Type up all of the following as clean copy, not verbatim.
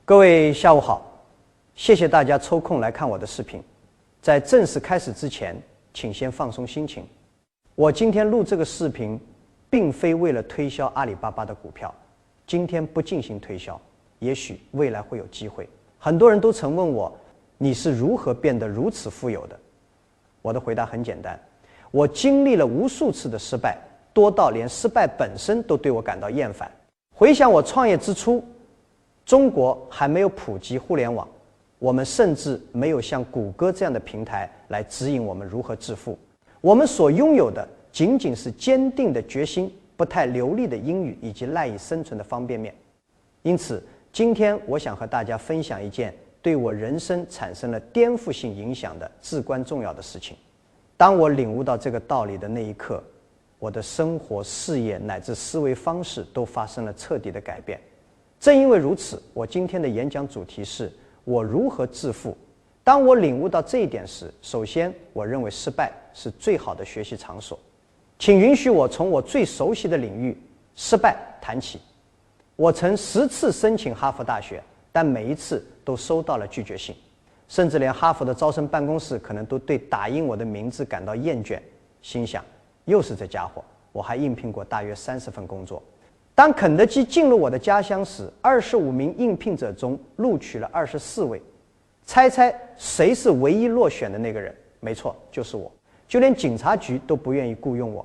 各位下午好，谢谢大家抽空来看我的视频。在正式开始之前，请先放松心情。我今天录这个视频，并非为了推销阿里巴巴的股票，今天不进行推销，也许未来会有机会。很多人都曾问我，你是如何变得如此富有的？我的回答很简单，我经历了无数次的失败，多到连失败本身都对我感到厌烦。回想我创业之初，中国还没有普及互联网，我们甚至没有像谷歌这样的平台来指引我们如何致富。我们所拥有的仅仅是坚定的决心、不太流利的英语以及赖以生存的方便面。因此，今天我想和大家分享一件对我人生产生了颠覆性影响的至关重要的事情。当我领悟到这个道理的那一刻，我的生活、事业乃至思维方式都发生了彻底的改变。正因为如此，我今天的演讲主题是我如何致富。当我领悟到这一点时，首先我认为失败是最好的学习场所。请允许我从我最熟悉的领域失败谈起。我曾10次申请哈佛大学，但每一次都收到了拒绝信，甚至连哈佛的招生办公室可能都对打印我的名字感到厌倦，心想又是这家伙。我还应聘过大约30份工作。当肯德基进入我的家乡时，25名应聘者中录取了24位。猜猜谁是唯一落选的那个人？没错，就是我。就连警察局都不愿意雇佣我，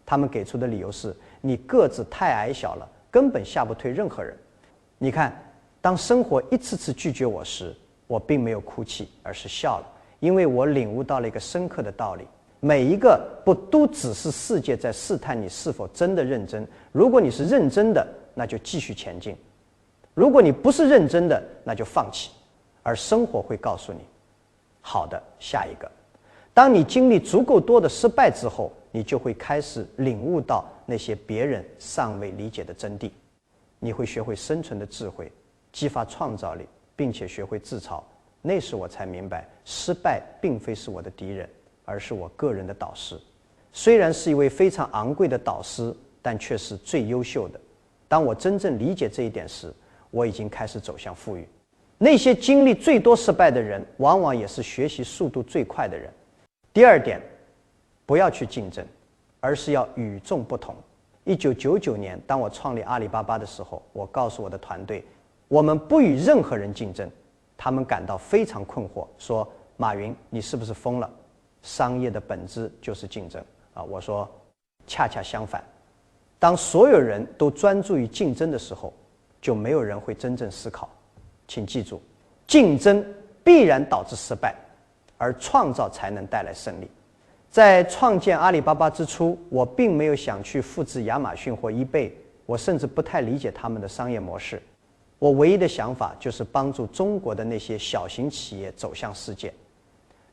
他们给出的理由是你个子太矮小了，根本吓不退任何人。你看，当生活一次次拒绝我时，我并没有哭泣，而是笑了，因为我领悟到了一个深刻的道理。每一个不都只是世界在试探你是否真的认真。如果你是认真的，那就继续前进；如果你不是认真的，那就放弃。而生活会告诉你，好的，下一个。当你经历足够多的失败之后，你就会开始领悟到那些别人尚未理解的真谛。你会学会生存的智慧，激发创造力，并且学会自嘲。那时我才明白，失败并非是我的敌人，而是我个人的导师。虽然是一位非常昂贵的导师，但却是最优秀的。当我真正理解这一点时，我已经开始走向富裕。那些经历最多失败的人，往往也是学习速度最快的人。第二点，不要去竞争，而是要与众不同。1999年，当我创立阿里巴巴的时候，我告诉我的团队，我们不与任何人竞争。他们感到非常困惑，说：“马云，你是不是疯了？商业的本质就是竞争。”我说，恰恰相反。当所有人都专注于竞争的时候，就没有人会真正思考。请记住，竞争必然导致失败，而创造才能带来胜利。在创建阿里巴巴之初，我并没有想去复制亚马逊或eBay，我甚至不太理解他们的商业模式。我唯一的想法就是帮助中国的那些小型企业走向世界。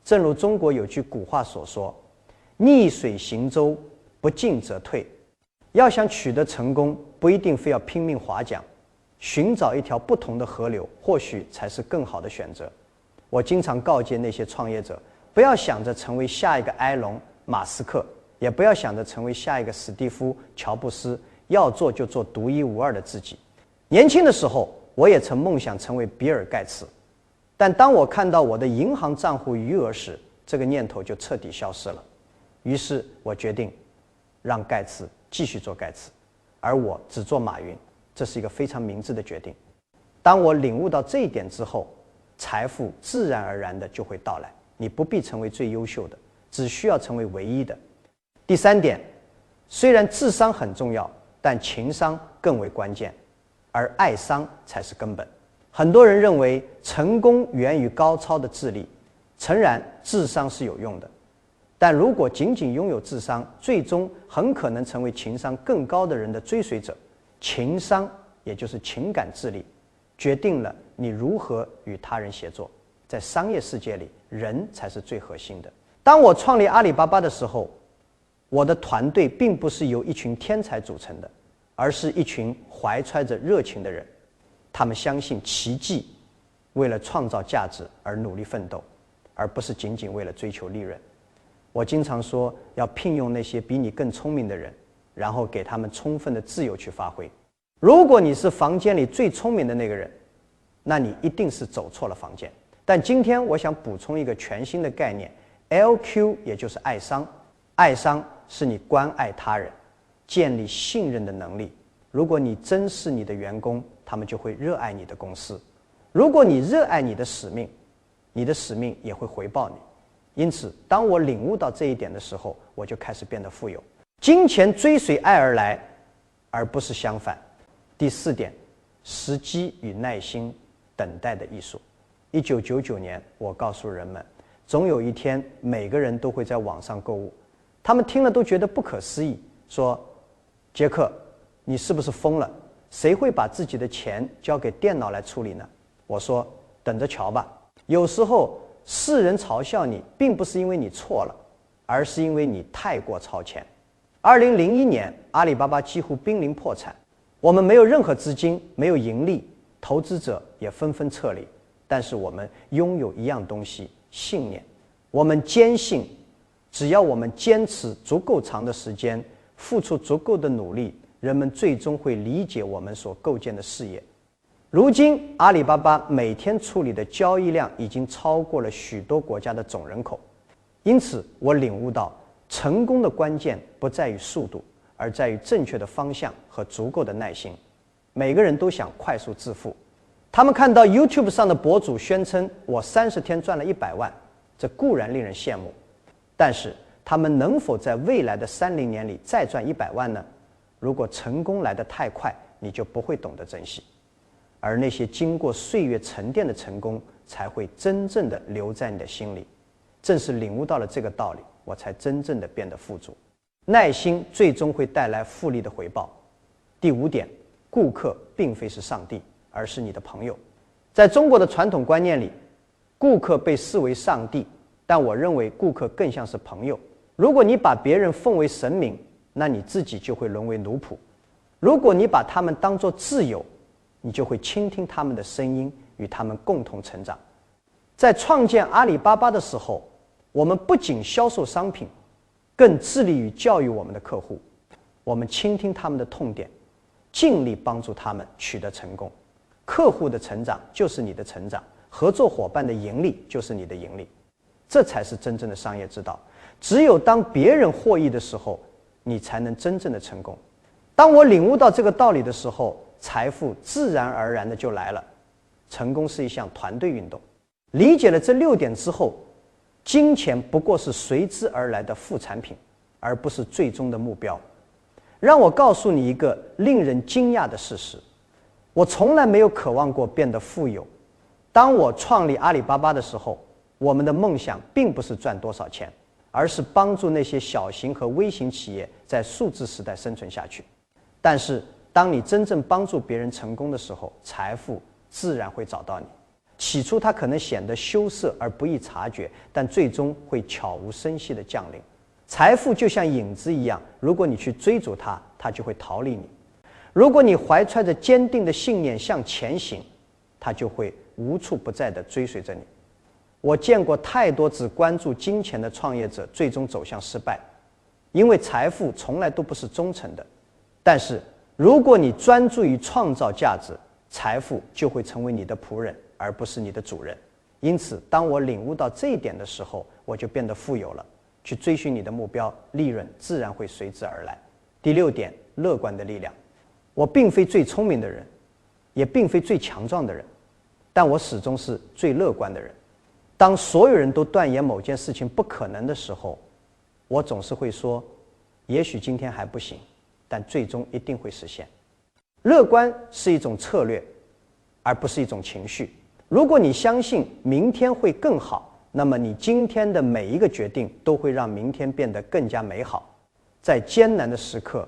正如中国有句古话所说，逆水行舟，不进则退。要想取得成功，不一定非要拼命划桨，寻找一条不同的河流，或许才是更好的选择。我经常告诫那些创业者，不要想着成为下一个埃隆·马斯克，也不要想着成为下一个史蒂夫·乔布斯，要做就做独一无二的自己。年轻的时候，我也曾梦想成为比尔·盖茨，但当我看到我的银行账户余额时，这个念头就彻底消失了。于是我决定让盖茨继续做盖茨，而我只做马云。这是一个非常明智的决定。当我领悟到这一点之后，财富自然而然的就会到来。你不必成为最优秀的，只需要成为唯一的。第三点，虽然智商很重要，但情商更为关键，而爱商才是根本。很多人认为成功源于高超的智力，诚然，智商是有用的，但如果仅仅拥有智商，最终很可能成为情商更高的人的追随者。情商，也就是情感智力，决定了你如何与他人协作。在商业世界里，人才是最核心的。当我创立阿里巴巴的时候，我的团队并不是由一群天才组成的，而是一群怀揣着热情的人。他们相信奇迹，为了创造价值而努力奋斗，而不是仅仅为了追求利润。我经常说，要聘用那些比你更聪明的人，然后给他们充分的自由去发挥。如果你是房间里最聪明的那个人，那你一定是走错了房间。但今天我想补充一个全新的概念 ，LQ 也就是爱商。爱商是你关爱他人、建立信任的能力。如果你珍视你的员工，他们就会热爱你的公司；如果你热爱你的使命，你的使命也会回报你。因此，当我领悟到这一点的时候，我就开始变得富有。金钱追随爱而来，而不是相反。第4点，时机与耐心等待的艺术。1999年，我告诉人们，总有一天每个人都会在网上购物。他们听了都觉得不可思议，说：“杰克，你是不是疯了？谁会把自己的钱交给电脑来处理呢？”我说：“等着瞧吧。”有时候世人嘲笑你，并不是因为你错了，而是因为你太过超前。2001年，阿里巴巴几乎濒临破产，我们没有任何资金，没有盈利，投资者也纷纷撤离。但是我们拥有一样东西，信念。我们坚信，只要我们坚持足够长的时间，付出足够的努力，人们最终会理解我们所构建的事业。如今，阿里巴巴每天处理的交易量已经超过了许多国家的总人口。因此，我领悟到，成功的关键不在于速度，而在于正确的方向和足够的耐心。每个人都想快速致富，他们看到 YouTube 上的博主宣称我30天赚了100万，这固然令人羡慕，但是他们能否在未来的30年里再赚100万呢？如果成功来得太快，你就不会懂得珍惜。而那些经过岁月沉淀的成功，才会真正的留在你的心里。正是领悟到了这个道理，我才真正的变得富足。耐心最终会带来复利的回报。第5点，顾客并非是上帝，而是你的朋友。在中国的传统观念里，顾客被视为上帝，但我认为顾客更像是朋友。如果你把别人奉为神明，那你自己就会沦为奴仆；如果你把他们当作挚友，你就会倾听他们的声音，与他们共同成长。在创建阿里巴巴的时候，我们不仅销售商品，更致力于教育我们的客户。我们倾听他们的痛点，尽力帮助他们取得成功。客户的成长就是你的成长，合作伙伴的盈利就是你的盈利。这才是真正的商业之道。只有当别人获益的时候，你才能真正的成功。当我领悟到这个道理的时候，财富自然而然的就来了。成功是一项团队运动。理解了这6点之后，金钱不过是随之而来的副产品，而不是最终的目标。让我告诉你一个令人惊讶的事实，我从来没有渴望过变得富有。当我创立阿里巴巴的时候，我们的梦想并不是赚多少钱，而是帮助那些小型和微型企业在数字时代生存下去。但是当你真正帮助别人成功的时候，财富自然会找到你。起初它可能显得羞涩而不易察觉，但最终会悄无声息地降临。财富就像影子一样，如果你去追逐它，它就会逃离你；如果你怀揣着坚定的信念向前行，它就会无处不在地追随着你。我见过太多只关注金钱的创业者最终走向失败，因为财富从来都不是忠诚的。但是如果你专注于创造价值，财富就会成为你的仆人，而不是你的主人。因此当我领悟到这一点的时候，我就变得富有了。去追寻你的目标，利润自然会随之而来。第6点，乐观的力量。我并非最聪明的人，也并非最强壮的人，但我始终是最乐观的人。当所有人都断言某件事情不可能的时候，我总是会说，也许今天还不行，但最终一定会实现。乐观是一种策略，而不是一种情绪。如果你相信明天会更好，那么你今天的每一个决定都会让明天变得更加美好。在艰难的时刻，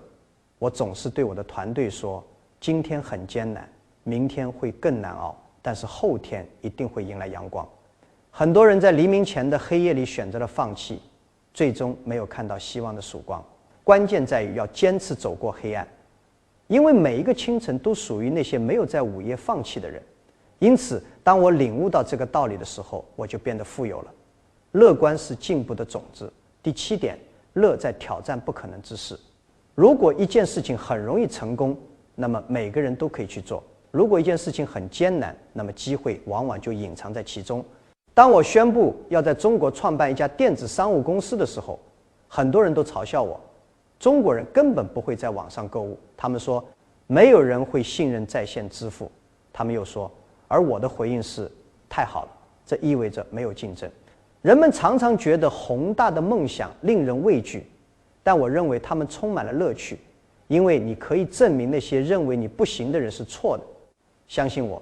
我总是对我的团队说，今天很艰难，明天会更难熬，但是后天一定会迎来阳光。很多人在黎明前的黑夜里选择了放弃，最终没有看到希望的曙光。关键在于要坚持走过黑暗，因为每一个清晨都属于那些没有在午夜放弃的人。因此当我领悟到这个道理的时候，我就变得富有了。乐观是进步的种子。第7点，乐在挑战不可能之事。如果一件事情很容易成功，那么每个人都可以去做；如果一件事情很艰难，那么机会往往就隐藏在其中。当我宣布要在中国创办一家电子商务公司的时候，很多人都嘲笑我，中国人根本不会在网上购物，他们说没有人会信任在线支付。他们又说，而我的回应是，太好了，这意味着没有竞争。人们常常觉得宏大的梦想令人畏惧，但我认为他们充满了乐趣，因为你可以证明那些认为你不行的人是错的。相信我，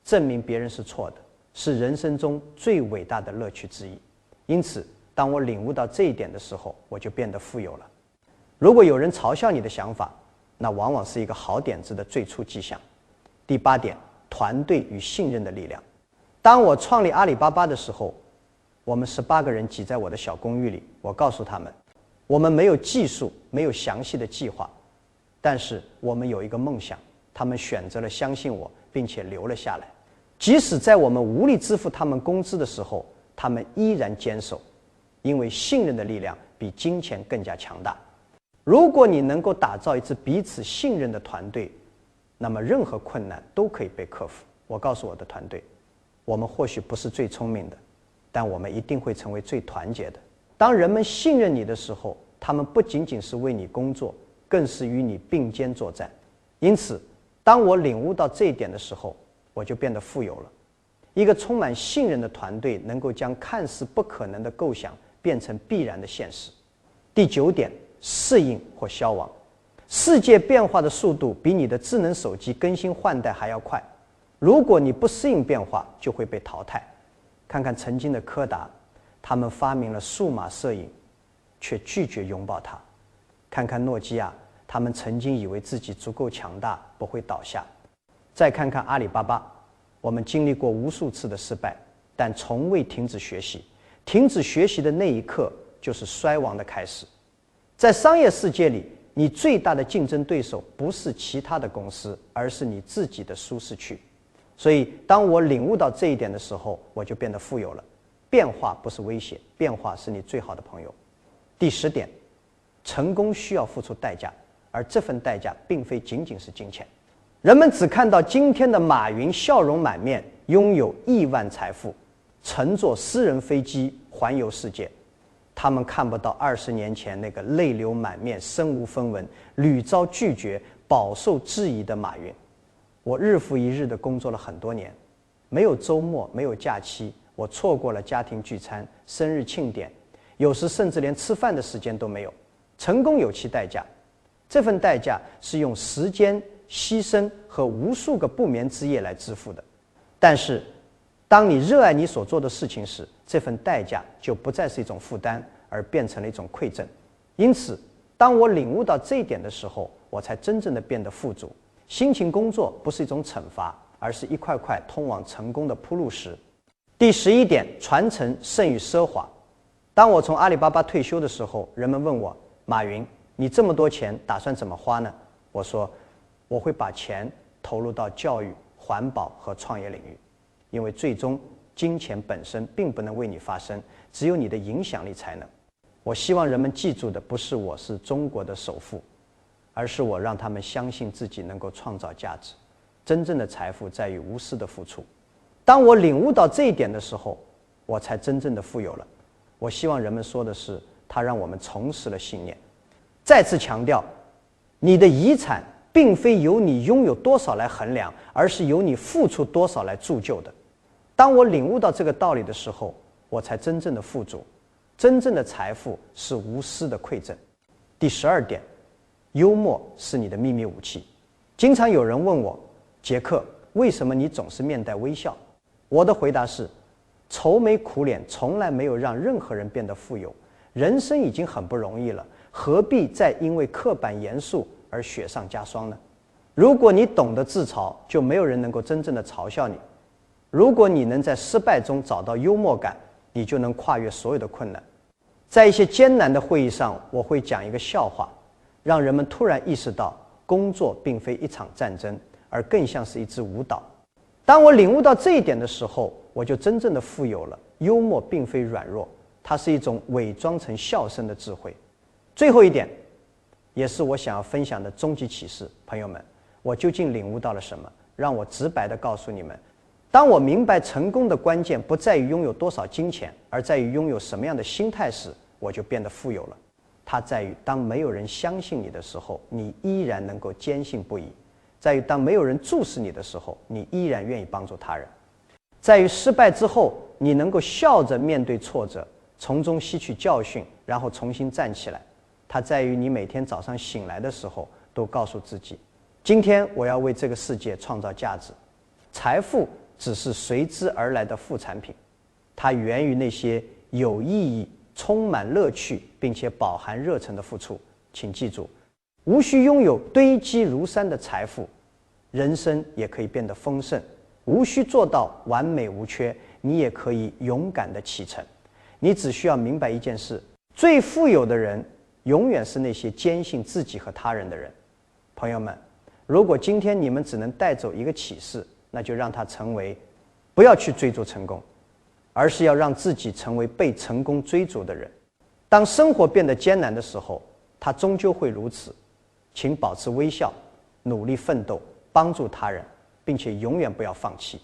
证明别人是错的是人生中最伟大的乐趣之一。因此当我领悟到这一点的时候，我就变得富有了。如果有人嘲笑你的想法，那往往是一个好点子的最初迹象。第8点，团队与信任的力量。当我创立阿里巴巴的时候，我们18个人挤在我的小公寓里，我告诉他们，我们没有技术，没有详细的计划，但是我们有一个梦想。他们选择了相信我，并且留了下来。即使在我们无力支付他们工资的时候，他们依然坚守，因为信任的力量比金钱更加强大。如果你能够打造一支彼此信任的团队，那么任何困难都可以被克服。我告诉我的团队，我们或许不是最聪明的，但我们一定会成为最团结的。当人们信任你的时候，他们不仅仅是为你工作，更是与你并肩作战。因此当我领悟到这一点的时候，我就变得富有了。一个充满信任的团队能够将看似不可能的构想变成必然的现实。第9点，适应或消亡。世界变化的速度比你的智能手机更新换代还要快，如果你不适应变化，就会被淘汰。看看曾经的柯达，他们发明了数码摄影，却拒绝拥抱它。看看诺基亚，他们曾经以为自己足够强大，不会倒下。再看看阿里巴巴，我们经历过无数次的失败，但从未停止学习。停止学习的那一刻，就是衰亡的开始。在商业世界里，你最大的竞争对手不是其他的公司，而是你自己的舒适区。所以当我领悟到这一点的时候，我就变得富有了。变化不是威胁，变化是你最好的朋友。第10点，成功需要付出代价，而这份代价并非仅仅是金钱。人们只看到今天的马云笑容满面，拥有亿万财富，乘坐私人飞机环游世界。他们看不到20年前那个泪流满面、身无分文、屡遭拒绝、饱受质疑的马云。我日复一日地工作了很多年，没有周末，没有假期，我错过了家庭聚餐、生日庆典，有时甚至连吃饭的时间都没有。成功有其代价，这份代价是用时间、牺牲和无数个不眠之夜来支付的。但是当你热爱你所做的事情时，这份代价就不再是一种负担，而变成了一种馈赠。因此当我领悟到这一点的时候，我才真正的变得富足。辛勤工作不是一种惩罚，而是一块块通往成功的铺路石。第11点，传承胜于奢华。当我从阿里巴巴退休的时候，人们问我，马云，你这么多钱打算怎么花呢？我说，我会把钱投入到教育、环保和创业领域，因为最终金钱本身并不能为你发声，只有你的影响力才能。我希望人们记住的不是我是中国的首富，而是我让他们相信自己能够创造价值。真正的财富在于无私的付出。当我领悟到这一点的时候，我才真正的富有了。我希望人们说的是，它让我们重拾了信念。再次强调，你的遗产并非由你拥有多少来衡量，而是由你付出多少来铸就的。当我领悟到这个道理的时候，我才真正的富足。真正的财富是无私的馈赠。第12点，幽默是你的秘密武器。经常有人问我，杰克，为什么你总是面带微笑？我的回答是，愁眉苦脸从来没有让任何人变得富有。人生已经很不容易了，何必再因为刻板严肃而雪上加霜呢？如果你懂得自嘲，就没有人能够真正的嘲笑你。如果你能在失败中找到幽默感，你就能跨越所有的困难。在一些艰难的会议上，我会讲一个笑话，让人们突然意识到工作并非一场战争，而更像是一支舞蹈。当我领悟到这一点的时候，我就真正的富有了。幽默并非软弱，它是一种伪装成笑声的智慧。最后一点，也是我想要分享的终极启示，朋友们，我究竟领悟到了什么？让我直白地告诉你们，当我明白成功的关键不在于拥有多少金钱，而在于拥有什么样的心态时，我就变得富有了。它在于当没有人相信你的时候，你依然能够坚信不疑；在于当没有人注视你的时候，你依然愿意帮助他人；在于失败之后，你能够笑着面对挫折，从中吸取教训，然后重新站起来。它在于你每天早上醒来的时候，都告诉自己，今天我要为这个世界创造价值。财富只是随之而来的副产品，它源于那些有意义、充满乐趣并且饱含热忱的付出。请记住，无需拥有堆积如山的财富，人生也可以变得丰盛；无需做到完美无缺，你也可以勇敢地启程。你只需要明白一件事：最富有的人永远是那些坚信自己和他人的人。朋友们，如果今天你们只能带走一个启示，那就让它成为：不要去追逐成功，而是要让自己成为被成功追逐的人。当生活变得艰难的时候，它终究会如此。请保持微笑，努力奋斗，帮助他人，并且永远不要放弃。